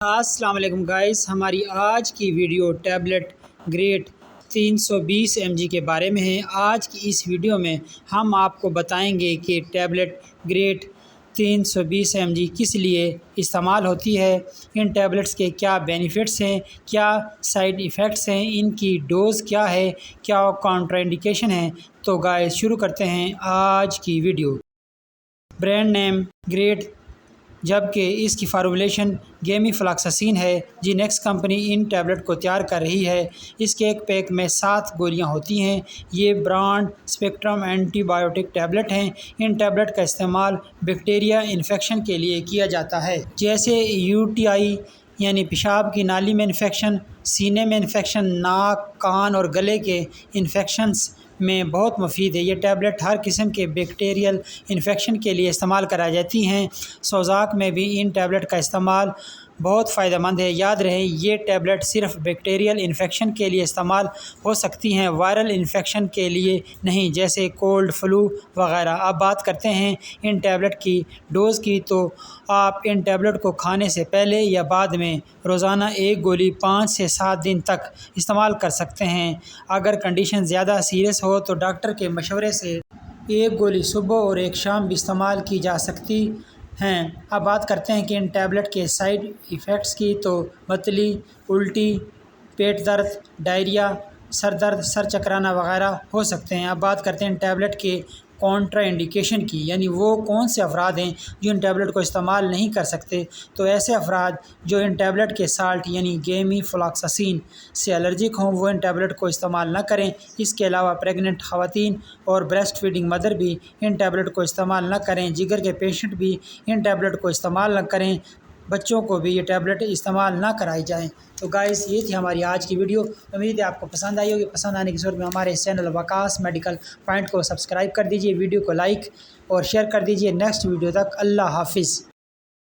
السلام علیکم گائز، ہماری آج کی ویڈیو ٹیبلٹ گریٹ 320 mg کے بارے میں ہے۔ آج کی اس ویڈیو میں ہم آپ کو بتائیں گے کہ ٹیبلٹ گریٹ 320 mg کس لیے استعمال ہوتی ہے، ان ٹیبلٹس کے کیا بینیفٹس ہیں، کیا سائیڈ ایفیکٹس ہیں، ان کی ڈوز کیا ہے، کیا کانٹرا انڈیکیشن ہے۔ تو گائز شروع کرتے ہیں آج کی ویڈیو۔ برانڈ نیم گریٹ، جبکہ اس کی فارمولیشن گیمیفلاکساسین ہے۔ جینیکس کمپنی ان ٹیبلٹ کو تیار کر رہی ہے۔ اس کے ایک پیک میں 7 گولیاں ہوتی ہیں۔ یہ broad spectrum antibiotic tablet ہیں۔ ان ٹیبلٹ کا استعمال بیکٹیریا انفیکشن کے لیے کیا جاتا ہے، جیسے UTI یعنی پیشاب کی نالی میں انفیکشن، سینے میں انفیکشن، ناک، کان اور گلے کے انفیکشنز میں بہت مفید ہے۔ یہ ٹیبلٹ ہر قسم کے بیکٹیریل انفیکشن کے لیے استعمال کرائی جاتی ہیں۔ سوزاک میں بھی ان ٹیبلٹ کا استعمال بہت فائدہ مند ہے۔ یاد رہے، یہ ٹیبلٹ صرف بیکٹیریل انفیکشن کے لیے استعمال ہو سکتی ہیں، وائرل انفیکشن کے لیے نہیں، جیسے کولڈ، فلو وغیرہ۔ اب بات کرتے ہیں ان ٹیبلٹ کی ڈوز کی، تو آپ ان ٹیبلٹ کو کھانے سے پہلے یا بعد میں روزانہ ایک گولی 5 سے 7 دن تک استعمال کر سکتے ہیں۔ اگر کنڈیشن زیادہ سیریس ہو تو ڈاکٹر کے مشورے سے ایک گولی صبح اور ایک شام بھی استعمال کی جا سکتی ہیں۔ اب بات کرتے ہیں کہ ان ٹیبلٹ کے سائیڈ ایفیکٹس کی، تو متلی، الٹی، پیٹ درد، ڈائریا، سر درد، سر چکرانا وغیرہ ہو سکتے ہیں۔ اب بات کرتے ہیں ان ٹیبلٹ کے کانٹرا انڈیکیشن کی، یعنی وہ کون سے افراد ہیں جو ان ٹیبلٹ کو استعمال نہیں کر سکتے۔ تو ایسے افراد جو ان ٹیبلٹ کے سالٹ یعنی گیمیفلاکساسین سے الرجک ہوں، وہ ان ٹیبلٹ کو استعمال نہ کریں۔ اس کے علاوہ پریگننٹ خواتین اور بریسٹ فیڈنگ مدر بھی ان ٹیبلٹ کو استعمال نہ کریں۔ جگر کے پیشنٹ بھی ان ٹیبلٹ کو استعمال نہ کریں۔ بچوں کو بھی یہ ٹیبلٹ استعمال نہ کرائی جائیں۔ تو گائز، یہ تھی ہماری آج کی ویڈیو۔ امید ہے آپ کو پسند آئی ہوگی۔ پسند آنے کی صورت میں ہمارے اس چینل وقاص میڈیکل پوائنٹ کو سبسکرائب کر دیجیے، ویڈیو کو لائک اور شیئر کر دیجیے۔ نیکسٹ ویڈیو تک اللہ حافظ۔